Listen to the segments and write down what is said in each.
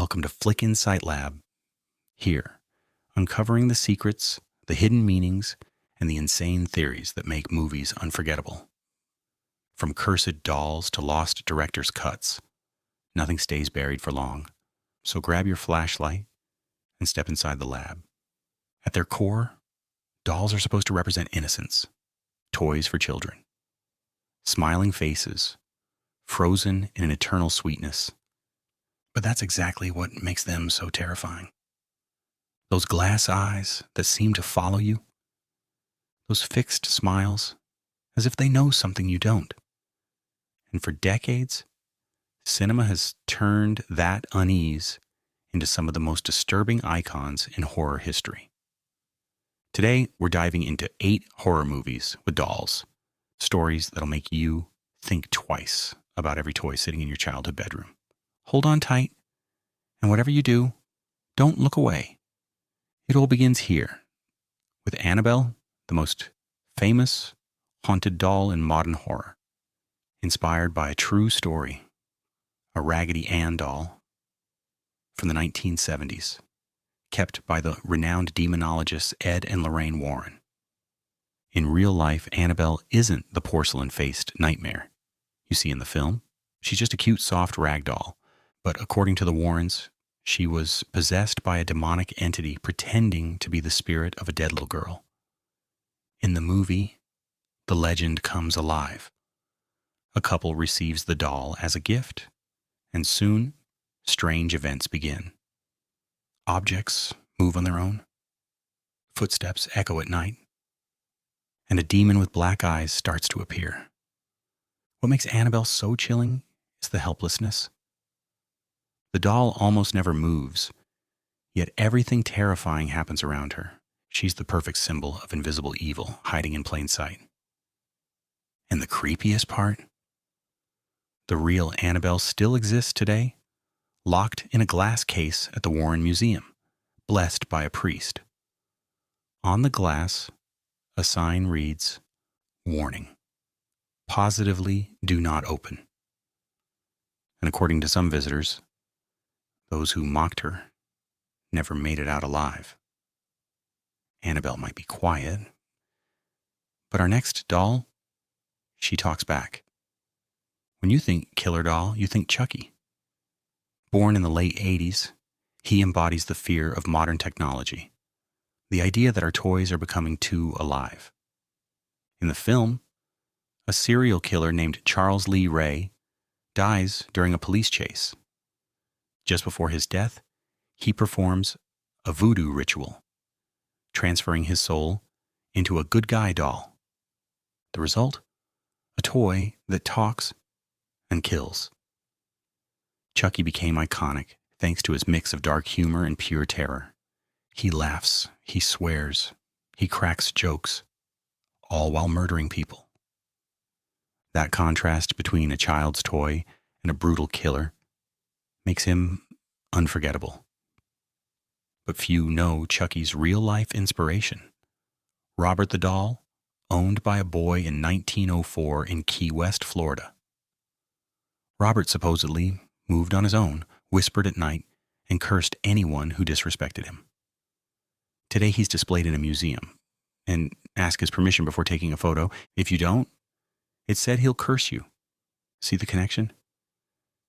Welcome to Flick Insight Lab. Here, uncovering the secrets, the hidden meanings, and the insane theories that make movies unforgettable. From cursed dolls to lost director's cuts, nothing stays buried for long. So grab your flashlight and step inside the lab. At their core, dolls are supposed to represent innocence, toys for children, smiling faces, frozen in an eternal sweetness. But that's exactly what makes them so terrifying. Those glass eyes that seem to follow you, those fixed smiles, as if they know something you don't. And for decades, cinema has turned that unease into some of the most disturbing icons in horror history. Today, we're diving into 8 horror movies with dolls, stories that'll make you think twice about every toy sitting in your childhood bedroom. Hold on tight, and whatever you do, don't look away. It all begins here, with Annabelle, the most famous haunted doll in modern horror, inspired by a true story, a Raggedy Ann doll from the 1970s, kept by the renowned demonologists Ed and Lorraine Warren. In real life, Annabelle isn't the porcelain-faced nightmare you see in the film. She's just a cute, soft rag doll. But according to the Warrens, she was possessed by a demonic entity pretending to be the spirit of a dead little girl. In the movie, the legend comes alive. A couple receives the doll as a gift, and soon, strange events begin. Objects move on their own, footsteps echo at night, and a demon with black eyes starts to appear. What makes Annabelle so chilling is the helplessness. The doll almost never moves, yet everything terrifying happens around her. She's the perfect symbol of invisible evil hiding in plain sight. And the creepiest part? The real Annabelle still exists today, locked in a glass case at the Warren Museum, blessed by a priest. On the glass, a sign reads, "Warning. Positively do not open." And according to some visitors, those who mocked her never made it out alive. Annabelle might be quiet, but our next doll, she talks back. When you think killer doll, you think Chucky. Born in the late 80s, he embodies the fear of modern technology, the idea that our toys are becoming too alive. In the film, a serial killer named Charles Lee Ray dies during a police chase. Just before his death, he performs a voodoo ritual, transferring his soul into a good guy doll. The result? A toy that talks and kills. Chucky became iconic thanks to his mix of dark humor and pure terror. He laughs, he swears, he cracks jokes, all while murdering people. That contrast between a child's toy and a brutal killer makes him unforgettable. But few know Chucky's real-life inspiration. Robert the doll, owned by a boy in 1904 in Key West, Florida. Robert supposedly moved on his own, whispered at night, and cursed anyone who disrespected him. Today he's displayed in a museum, and ask his permission before taking a photo. If you don't, it's said he'll curse you. See the connection?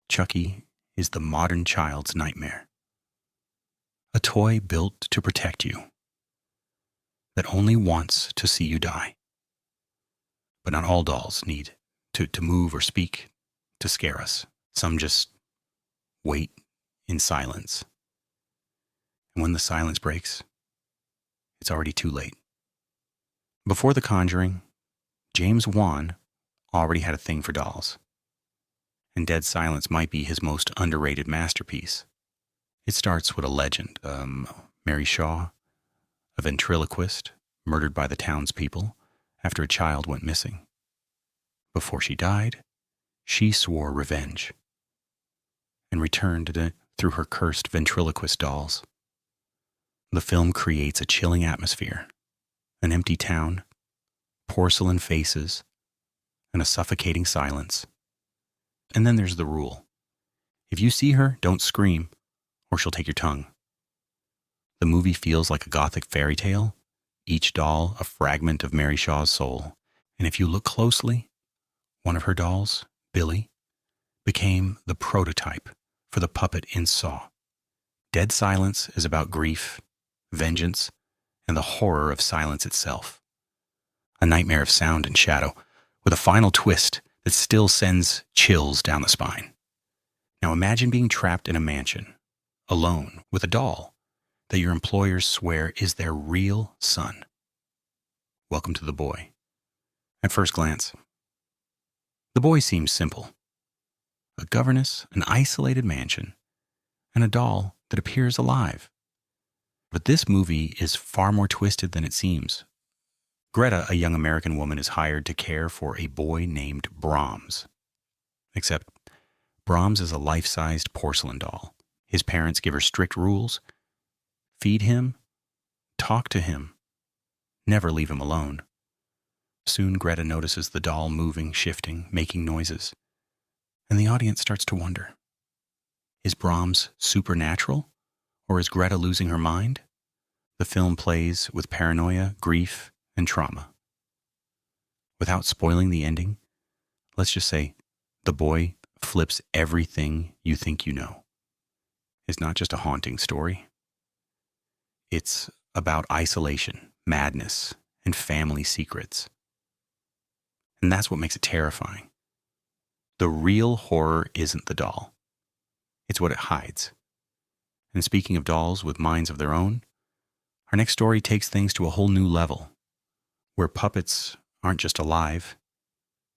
Chucky is the modern child's nightmare. A toy built to protect you, that only wants to see you die. But not all dolls need to move or speak to scare us. Some just wait in silence. And when the silence breaks, it's already too late. Before The Conjuring, James Wan already had a thing for dolls. And Dead Silence might be his most underrated masterpiece. It starts with a legend. Mary Shaw, a ventriloquist murdered by the townspeople after a child went missing. Before she died, she swore revenge and returned through her cursed ventriloquist dolls. The film creates a chilling atmosphere, an empty town, porcelain faces, and a suffocating silence. And then there's the rule. If you see her, don't scream or she'll take your tongue. The movie feels like a gothic fairy tale, each doll a fragment of Mary Shaw's soul. And if you look closely, one of her dolls, Billy, became the prototype for the puppet in Saw. Dead Silence is about grief, vengeance, and the horror of silence itself. A nightmare of sound and shadow, with a final twist that still sends chills down the spine. Now imagine being trapped in a mansion, alone, with a doll that your employers swear is their real son. Welcome to The Boy. At first glance, The Boy seems simple. A governess, an isolated mansion, and a doll that appears alive. But this movie is far more twisted than it seems. Greta, a young American woman, is hired to care for a boy named Brahms. Except Brahms is a life-sized porcelain doll. His parents give her strict rules: feed him, talk to him, never leave him alone. Soon Greta notices the doll moving, shifting, making noises, and the audience starts to wonder. Is Brahms supernatural, or is Greta losing her mind? The film plays with paranoia, grief, and trauma. Without spoiling the ending, let's just say The Boy flips everything you think you know. It's not just a haunting story. It's about isolation, madness, and family secrets. And that's what makes it terrifying. The real horror isn't the doll. It's what it hides. And speaking of dolls with minds of their own, our next story takes things to a whole new level, where puppets aren't just alive,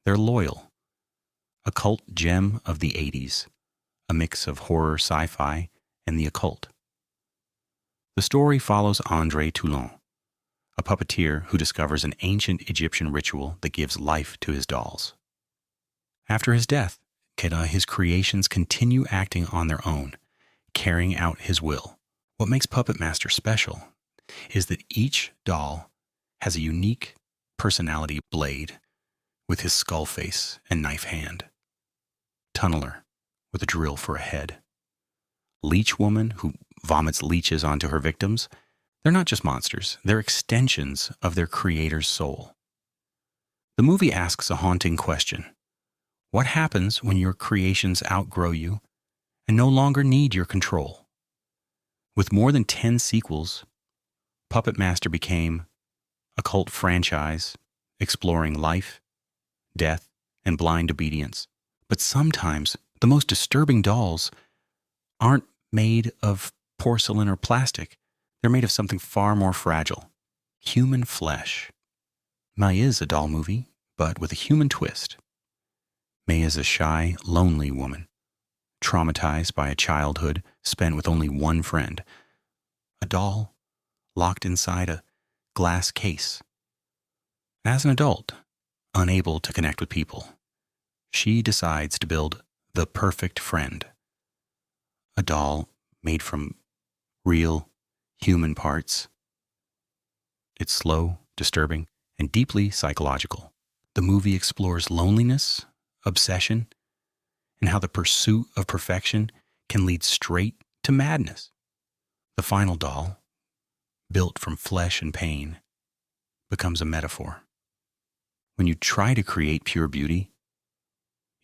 they're loyal. A cult gem of the 80s, a mix of horror, sci-fi, and the occult. The story follows André Toulon, a puppeteer who discovers an ancient Egyptian ritual that gives life to his dolls. After his death, his creations continue acting on their own, carrying out his will. What makes Puppet Master special is that each doll has a unique personality: Blade, with his skull face and knife hand; Tunneler, with a drill for a head; Leech Woman, who vomits leeches onto her victims. They're not just monsters, they're extensions of their creator's soul. The movie asks a haunting question. What happens when your creations outgrow you and no longer need your control? With more than 10 sequels, Puppet Master became a cult franchise exploring life, death, and blind obedience. But sometimes the most disturbing dolls aren't made of porcelain or plastic. They're made of something far more fragile: human flesh. May is a doll movie, but with a human twist. May is a shy, lonely woman, traumatized by a childhood spent with only one friend, a doll locked inside a glass case. As an adult, unable to connect with people, she decides to build the perfect friend, a doll made from real human parts. It's slow, disturbing, and deeply psychological. The movie explores loneliness, obsession, and how the pursuit of perfection can lead straight to madness. The final doll, built from flesh and pain, becomes a metaphor. When you try to create pure beauty,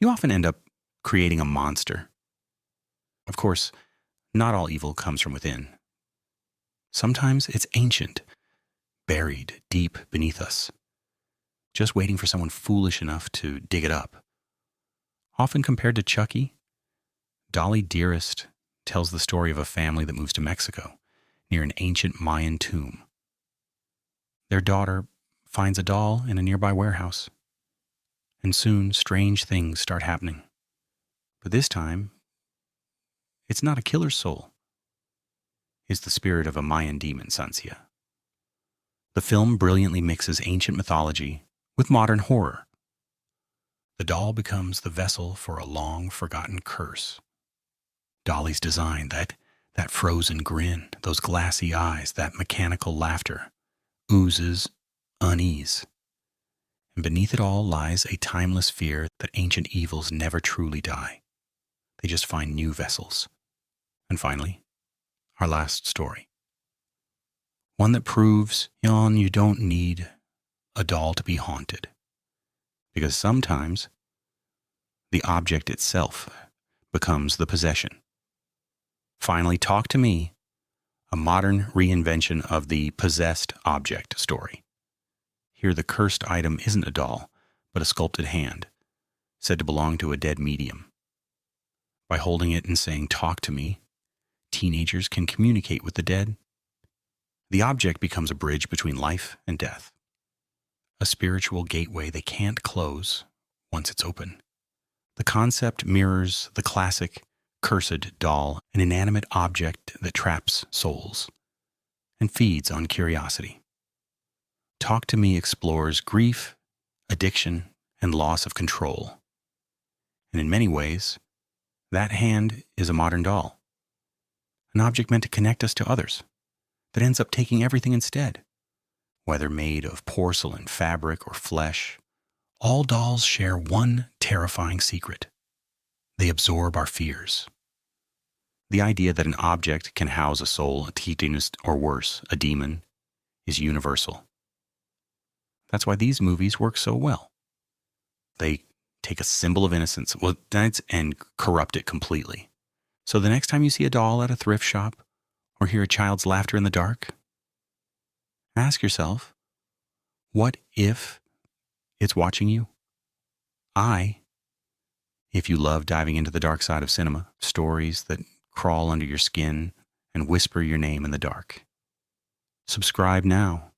you often end up creating a monster. Of course, not all evil comes from within. Sometimes it's ancient, buried deep beneath us, just waiting for someone foolish enough to dig it up. Often compared to Chucky, Dolly Dearest tells the story of a family that moves to Mexico, near an ancient Mayan tomb. Their daughter finds a doll in a nearby warehouse, and soon strange things start happening. But this time, it's not a killer's soul. It's the spirit of a Mayan demon, Sancia. The film brilliantly mixes ancient mythology with modern horror. The doll becomes the vessel for a long-forgotten curse. Dolly's design, that frozen grin, those glassy eyes, that mechanical laughter, oozes unease. And beneath it all lies a timeless fear that ancient evils never truly die. They just find new vessels. And finally, our last story. One that proves, you don't need a doll to be haunted. Because sometimes the object itself becomes the possession. Finally, Talk to Me, a modern reinvention of the possessed object story. Here, the cursed item isn't a doll, but a sculpted hand, said to belong to a dead medium. By holding it and saying, "Talk to me," teenagers can communicate with the dead. The object becomes a bridge between life and death, a spiritual gateway they can't close once it's open. The concept mirrors the classic cursed doll, an inanimate object that traps souls and feeds on curiosity. Talk to Me explores grief, addiction, and loss of control. And in many ways, that hand is a modern doll, an object meant to connect us to others, that ends up taking everything instead. Whether made of porcelain, fabric, or flesh, all dolls share one terrifying secret. They absorb our fears. The idea that an object can house a soul, a titanus, or worse, a demon, is universal. That's why these movies work so well. They take a symbol of innocence and corrupt it completely. So the next time you see a doll at a thrift shop or hear a child's laughter in the dark, ask yourself, what if it's watching you? If you love diving into the dark side of cinema, stories that crawl under your skin and whisper your name in the dark, subscribe now.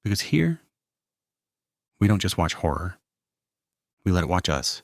Because here, we don't just watch horror, we let it watch us.